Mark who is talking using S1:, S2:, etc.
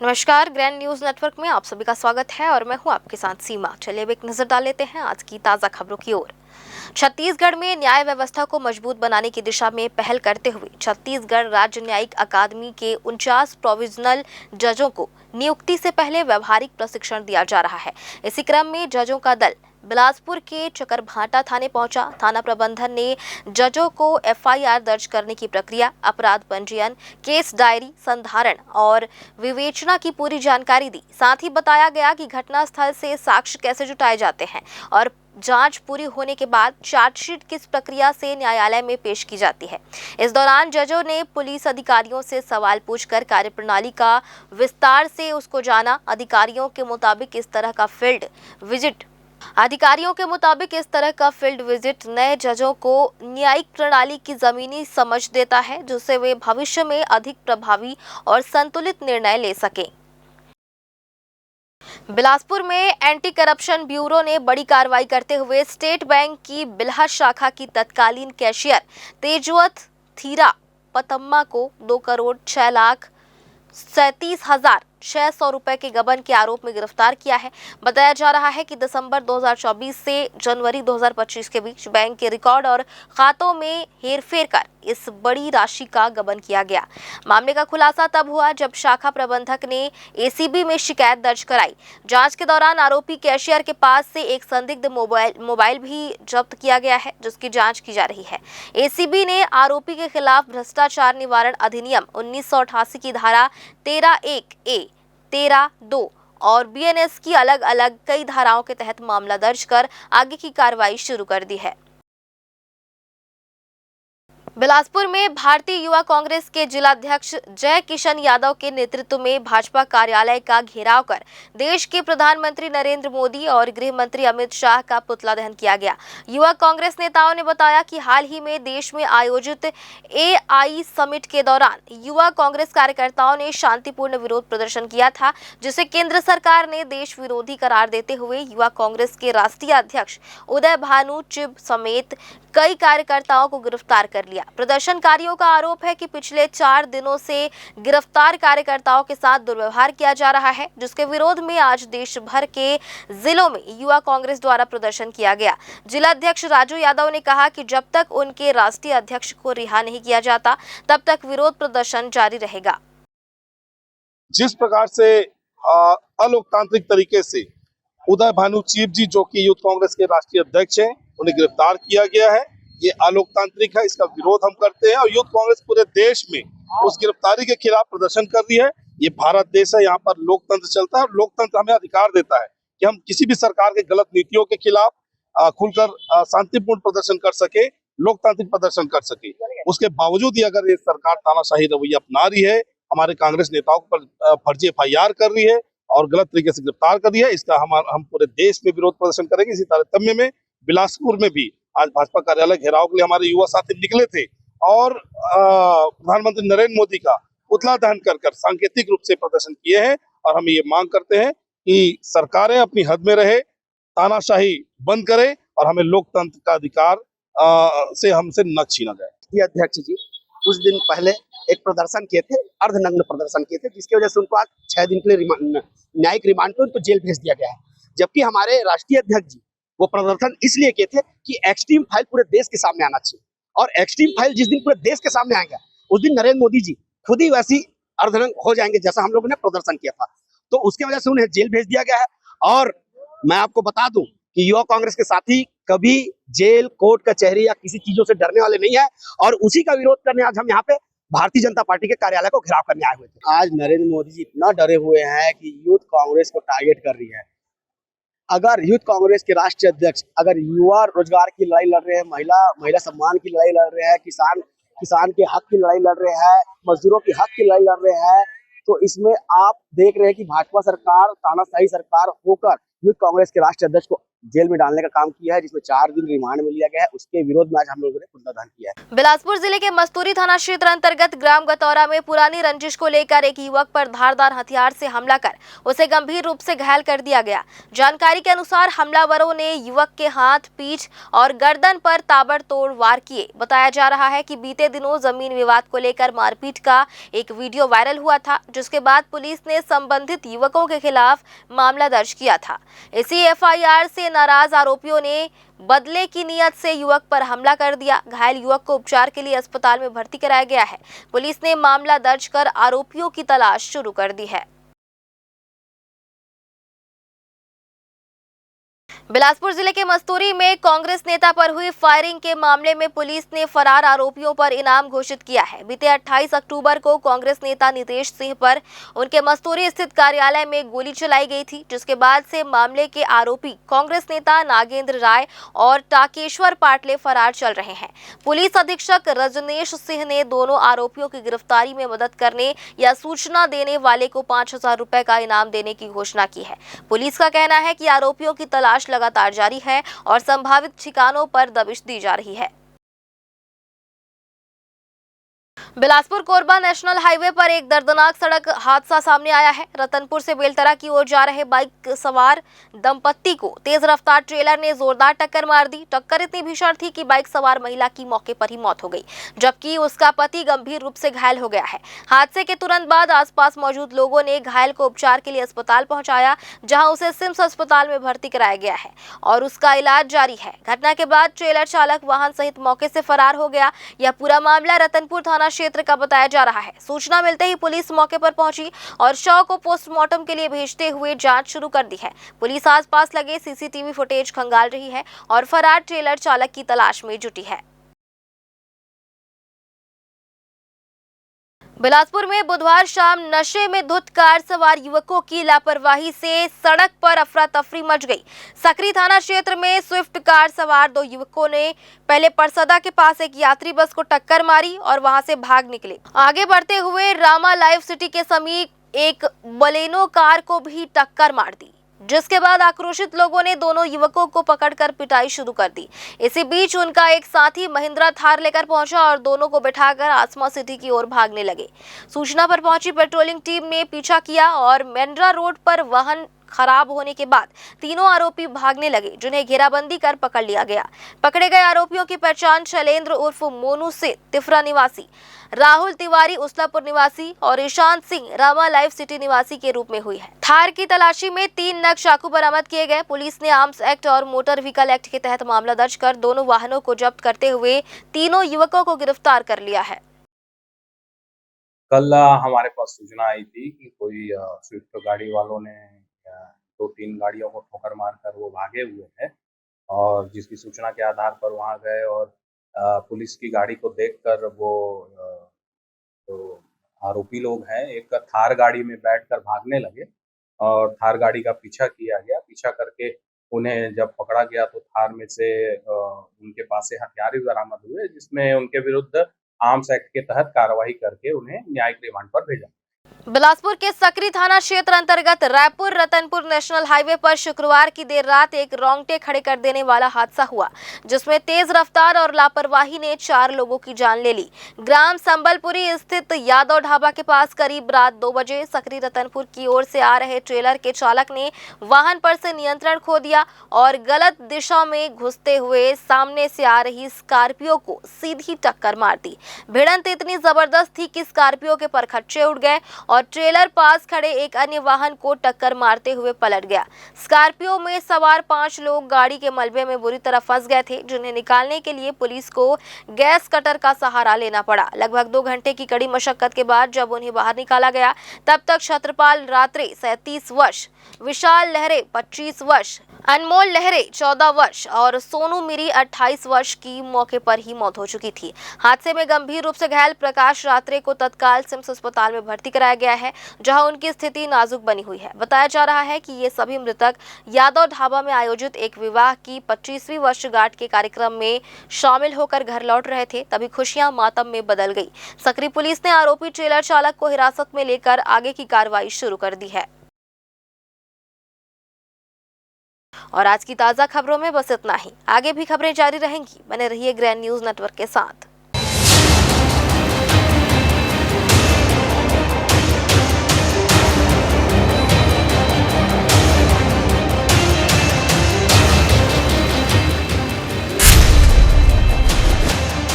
S1: नमस्कार, grand news network में आप सभी का स्वागत है और मैं हूं आपके साथ सीमा। चलिए अब एक नजर डाल लेते हैं आज की ताजा खबरों की ओर। छत्तीसगढ़ में न्याय व्यवस्था को मजबूत बनाने की दिशा में पहल करते हुए छत्तीसगढ़ राज्य न्यायिक अकादमी के 49 प्रोविजनल जजों को नियुक्ति से पहले व्यवहारिक प्रशिक्षण दिया जा रहा है। इसी क्रम में जजों का दल बिलासपुर के चकरभाटा थाने पहुंचा। थाना प्रबंधन ने जजों को एफआईआर दर्ज करने की प्रक्रिया, अपराध पंजीयन, केस डायरी, संधारण और विवेचना की पूरी जानकारी दी। साथ ही बताया गया कि घटनास्थल से साक्ष्य कैसे जुटाए जाते हैं और जांच पूरी होने के बाद चार्जशीट किस प्रक्रिया से न्यायालय में पेश की जाती है। इस दौरान जजों ने पुलिस अधिकारियों से सवाल पूछकर कार्यप्रणाली का विस्तार से उसको जाना। अधिकारियों के मुताबिक इस तरह का फील्ड विजिट नए जजों को न्यायिक प्रणाली की जमीनी समझ देता है, जिससे वे भविष्य में अधिक प्रभावी और संतुलित निर्णय ले सकें। बिलासपुर में एंटी करप्शन ब्यूरो ने बड़ी कार्रवाई करते हुए स्टेट बैंक की बिल्हा शाखा की तत्कालीन कैशियर तेजवत थीरा पतम्मा को 2,37,37,600 रुपए के गबन के आरोप में गिरफ्तार किया है। बताया जा रहा है कि दिसंबर 2024 से जनवरी 2025 के बीच बैंक के रिकॉर्ड और खातों में हेरफेर कर इस बड़ी राशि का गबन किया गया। मामले का खुलासा तब हुआ जब शाखा प्रबंधक ने एसीबी में शिकायत दर्ज कराई। जांच के दौरान आरोपी कैशियर के पास से एक संदिग्ध मोबाइल भी जब्त किया गया है, जिसकी जांच की जा रही है। एसीबी ने आरोपी के खिलाफ भ्रष्टाचार निवारण अधिनियम 1988 की धारा 13(1)(a), 13(2) और बीएनएस की अलग अलग कई धाराओं के तहत मामला दर्ज कर आगे की कार्रवाई शुरू कर दी है। बिलासपुर में भारतीय युवा कांग्रेस के जिलाध्यक्ष जय किशन यादव के नेतृत्व में भाजपा कार्यालय का घेराव कर देश के प्रधानमंत्री नरेंद्र मोदी और गृह मंत्री अमित शाह का पुतला दहन किया गया। युवा कांग्रेस नेताओं ने बताया कि हाल ही में देश में आयोजित एआई समिट के दौरान युवा कांग्रेस कार्यकर्ताओं ने शांतिपूर्ण विरोध प्रदर्शन किया था, जिसे केंद्र सरकार ने देश विरोधी करार देते हुए युवा कांग्रेस के राष्ट्रीय अध्यक्ष उदय भानु चिब समेत कई कार्यकर्ताओं को गिरफ्तार कर लिया। प्रदर्शनकारियों का आरोप है कि पिछले 4 दिनों से गिरफ्तार कार्यकर्ताओं के साथ दुर्व्यवहार किया जा रहा है, जिसके विरोध में आज देश भर के जिलों में युवा कांग्रेस द्वारा प्रदर्शन किया गया। जिलाध्यक्ष राजू यादव ने कहा कि जब तक उनके राष्ट्रीय अध्यक्ष को रिहा नहीं किया जाता, तब तक विरोध प्रदर्शन जारी रहेगा।
S2: जिस प्रकार से अलोकतांत्रिक तरीके से उदय भानु चिब जी, जो कि यूथ कांग्रेस के राष्ट्रीय अध्यक्ष हैं, उन्हें गिरफ्तार किया गया है, ये अलोकतांत्रिक है। इसका विरोध हम करते हैं और यूथ कांग्रेस पूरे देश में उस गिरफ्तारी के खिलाफ प्रदर्शन कर रही है। ये भारत देश है, यहाँ पर लोकतंत्र चलता है और लोकतंत्र हमें अधिकार देता है कि हम किसी भी सरकार के गलत नीतियों के खिलाफ खुलकर शांतिपूर्ण प्रदर्शन कर सके, लोकतांत्रिक प्रदर्शन कर सके। उसके बावजूद ही अगर ये सरकार तानाशाही रवैया अपना रही है, हमारे कांग्रेस नेताओं पर फर्जी एफआईआर कर रही है और गलत तरीके से गिरफ्तार कर रही है, इसका हम पूरे देश में विरोध प्रदर्शन करेंगे। इसी तारतम्य में बिलासपुर में भी आज भाजपा कार्यालय घेराव के लिए हमारे युवा साथी निकले थे और प्रधानमंत्री नरेंद्र मोदी का पुतला दहन कर सांकेतिक रूप से प्रदर्शन किए हैं। और हम ये मांग करते हैं कि सरकारें अपनी हद में रहे, तानाशाही बंद करे और हमें लोकतंत्र का अधिकार से हमसे न छीना जाए।
S3: ये अध्यक्ष जी कुछ दिन पहले एक प्रदर्शन किए थे, अर्धनग्न प्रदर्शन किए थे, जिसकी वजह से उनको आज 6 दिन के लिए न्यायिक रिमांड पे उनको जेल भेज दिया गया है। जबकि हमारे राष्ट्रीय अध्यक्ष जी वो प्रदर्शन इसलिए किए थे कि एक्सट्रीम फाइल पूरे देश के सामने आना चाहिए, और एक्सट्रीम फाइल जिस दिन पूरे देश के सामने आएगा उस दिन नरेंद्र मोदी जी खुद ही वैसी अर्धनग्न हो जाएंगे जैसा हम लोगों ने प्रदर्शन किया था। तो उसके वजह से उन्हें जेल भेज दिया गया है। और मैं आपको बता दूं कि युवा कांग्रेस के साथी कभी जेल, कोर्ट कचहरी या किसी चीजों से डरने वाले नहीं है, और उसी का विरोध करने आज हम यहाँ पे भारतीय जनता पार्टी के कार्यालय को घेराव करने आए हुए थे। आज नरेंद्र मोदी जी इतना डरे हुए हैं कि यूथ कांग्रेस को टारगेट कर रही है। अगर यूथ कांग्रेस के राष्ट्रीय अध्यक्ष अगर युवा रोजगार की लड़ाई लड़ रहे हैं, महिला सम्मान की लड़ाई लड़ रहे हैं, किसान के हक की लड़ाई लड़ रहे हैं, मजदूरों के हक की लड़ाई लड़ रहे हैं, तो इसमें आप देख रहे हैं कि भाजपा सरकार तानाशाही सरकार होकर यूथ कांग्रेस के राष्ट्रीय अध्यक्ष को जेल में डालने का काम किया है, जिसमें 4 दिन रिमांड में लिया गया है। उसके विरोध में आज हम लोगों ने कूड़ादान किया है।
S1: बिलासपुर जिले के मस्तूरी थाना क्षेत्र अंतर्गत ग्राम गतौरा में पुरानी रंजिश को लेकर एक युवक पर धारदार हथियार से हमला कर उसे गंभीर रूप से घायल कर दिया गया। जानकारी के अनुसार हमलावरों ने युवक के हाथ, पीठ और गर्दन पर ताबड़तोड़ वार किए। बताया जा रहा है कि बीते दिनों जमीन विवाद को लेकर मारपीट का एक वीडियो वायरल हुआ था, जिसके बाद पुलिस ने संबंधित युवकों के खिलाफ मामला दर्ज किया था। इसी एफआईआर से नाराज आरोपियों ने बदले की नियत से युवक पर हमला कर दिया। घायल युवक को उपचार के लिए अस्पताल में भर्ती कराया गया है। पुलिस ने मामला दर्ज कर आरोपियों की तलाश शुरू कर दी है। बिलासपुर जिले के मस्तूरी में कांग्रेस नेता पर हुई फायरिंग के मामले में पुलिस ने फरार आरोपियों पर इनाम घोषित किया है। बीते 28 अक्टूबर को कांग्रेस नेता नितेश सिंह पर उनके मस्तूरी स्थित कार्यालय में गोली चलाई गई थी, जिसके बाद से मामले के आरोपी कांग्रेस नेता नागेंद्र राय और टाकेश्वर पाटले फरार चल रहे हैं। पुलिस अधीक्षक रजनेश सिंह ने दोनों आरोपियों की गिरफ्तारी में मदद करने या सूचना देने वाले को 5,000 रुपए का इनाम देने की घोषणा की है। पुलिस का कहना है कि आरोपियों की तलाश लगातार जारी है और संभावित ठिकानों पर दबिश दी जा रही है। बिलासपुर कोरबा नेशनल हाईवे पर एक दर्दनाक सड़क हादसा सामने आया है। रतनपुर से बेलतरा की ओर जा रहे बाइक सवार दंपत्ति को तेज रफ्तार ट्रेलर ने जोरदार टक्कर मार दी। टक्कर इतनी भीषण थी कि बाइक सवार महिला की मौके पर ही मौत हो गई, जबकि उसका पति गंभीर रूप से घायल हो गया है। हादसे के तुरंत बाद आसपास मौजूद लोगों ने घायल को उपचार के लिए अस्पताल पहुंचाया, जहां उसे सिम्स अस्पताल में भर्ती कराया गया है और उसका इलाज जारी है। घटना के बाद ट्रेलर चालक वाहन सहित मौके से फरार हो गया। यह पूरा मामला रतनपुर थाना क्षेत्र का बताया जा रहा है। सूचना मिलते ही पुलिस मौके पर पहुंची और शव को पोस्टमार्टम के लिए भेजते हुए जांच शुरू कर दी है। पुलिस आसपास लगे सीसीटीवी फुटेज खंगाल रही है और फरार ट्रेलर चालक की तलाश में जुटी है। बिलासपुर में बुधवार शाम नशे में धुत कार सवार युवकों की लापरवाही से सड़क पर अफरा तफरी मच गई। सकरी थाना क्षेत्र में स्विफ्ट कार सवार 2 युवकों ने पहले परसदा के पास एक यात्री बस को टक्कर मारी और वहां से भाग निकले। आगे बढ़ते हुए रामा लाइफ सिटी के समीप एक बलेनो कार को भी टक्कर मार दी, जिसके बाद आक्रोशित लोगों ने दोनों युवकों को पकड़कर पिटाई शुरू कर दी। इसी बीच उनका एक साथी महिंद्रा थार लेकर पहुंचा और दोनों को बिठाकर आसमा सिटी की ओर भागने लगे। सूचना पर पहुंची पेट्रोलिंग टीम ने पीछा किया और मेंड्रा रोड पर वाहन खराब होने के बाद तीनों आरोपी भागने लगे, जिन्हें घेराबंदी कर पकड़ लिया गया। पकड़े गए आरोपियों की पहचान शैलेंद्र उर्फ मोनू से तिफरा निवासी, राहुल तिवारी उसलापुर निवासी और ईशांत सिंह रामा लाइफ सिटी निवासी के रूप में हुई है। थार की तलाशी में 3 नग चाकू बरामद किए गए। पुलिस ने आर्म्स एक्ट और मोटर व्हीकल एक्ट के तहत मामला दर्ज कर दोनों वाहनों को जब्त करते हुए तीनों युवकों को गिरफ्तार कर लिया है।
S4: कल हमारे पास सूचना आई थी कि कोई स्विफ्ट गाड़ी वालों ने 2-3 गाड़ियों को ठोकर मारकर वो भागे हुए हैं और जिसकी सूचना के आधार पर वहां गए और पुलिस की गाड़ी को देखकर वो जो आरोपी लोग हैं एक थार गाड़ी में बैठकर भागने लगे और थार गाड़ी का पीछा किया गया। पीछा करके उन्हें जब पकड़ा गया तो थार में से उनके पास से हथियार भी बरामद हुए, जिसमें उनके विरुद्ध आर्म्स एक्ट के तहत कार्रवाई करके उन्हें न्यायिक रिमांड पर भेजा।
S1: बिलासपुर के सकरी थाना क्षेत्र अंतर्गत रायपुर रतनपुर नेशनल हाईवे पर शुक्रवार की देर रात एक रोंगटे खड़े कर देने वाला हादसा हुआ, जिसमें तेज रफ्तार और लापरवाही ने 4 लोगों की जान ले ली। ग्राम संबलपुरी स्थित यादव ढाबा के पास करीब रात 2 बजे सकरी रतनपुर की ओर से आ रहे ट्रेलर के चालक ने वाहन पर से नियंत्रण खो दिया और गलत दिशा में घुसते हुए सामने से आ रही स्कॉर्पियो को सीधी टक्कर मार दी। भिड़ंत इतनी जबरदस्त थी कि स्कॉर्पियो के परखच्चे उड़ गए और ट्रेलर पास खड़े एक अन्य वाहन को टक्कर मारते हुए पलट गया। स्कॉर्पियो में सवार 5 लोग गाड़ी के मलबे में बुरी तरह फंस गए थे, जिन्हें निकालने के लिए पुलिस को गैस कटर का सहारा लेना पड़ा। लगभग 2 घंटे की कड़ी मशक्कत के बाद जब उन्हें बाहर निकाला गया, तब तक छत्रपाल रात्रे 37 वर्ष, विशाल लहरे 25 वर्ष, अनमोल लहरे 14 वर्ष और सोनू मिरी 28 वर्ष की मौके पर ही मौत हो चुकी थी। हादसे में गंभीर रूप से घायल प्रकाश रात्रे को तत्काल सिम्स अस्पताल में भर्ती कराया गया है, जहां उनकी स्थिति नाजुक बनी हुई है। बताया जा रहा है कि ये सभी मृतक यादव ढाबा में आयोजित एक विवाह की 25वीं वर्षगांठ के कार्यक्रम में शामिल होकर घर लौट रहे थे, तभी खुशियां मातम में बदल गई। सकरी पुलिस ने आरोपी ट्रेलर चालक को हिरासत में लेकर आगे की कार्रवाई शुरू कर दी है। और आज की ताज़ा खबरों में बस इतना ही। आगे भी खबरें जारी रहेंगी, बने रहिए ग्रैंड न्यूज़ नेटवर्क के साथ।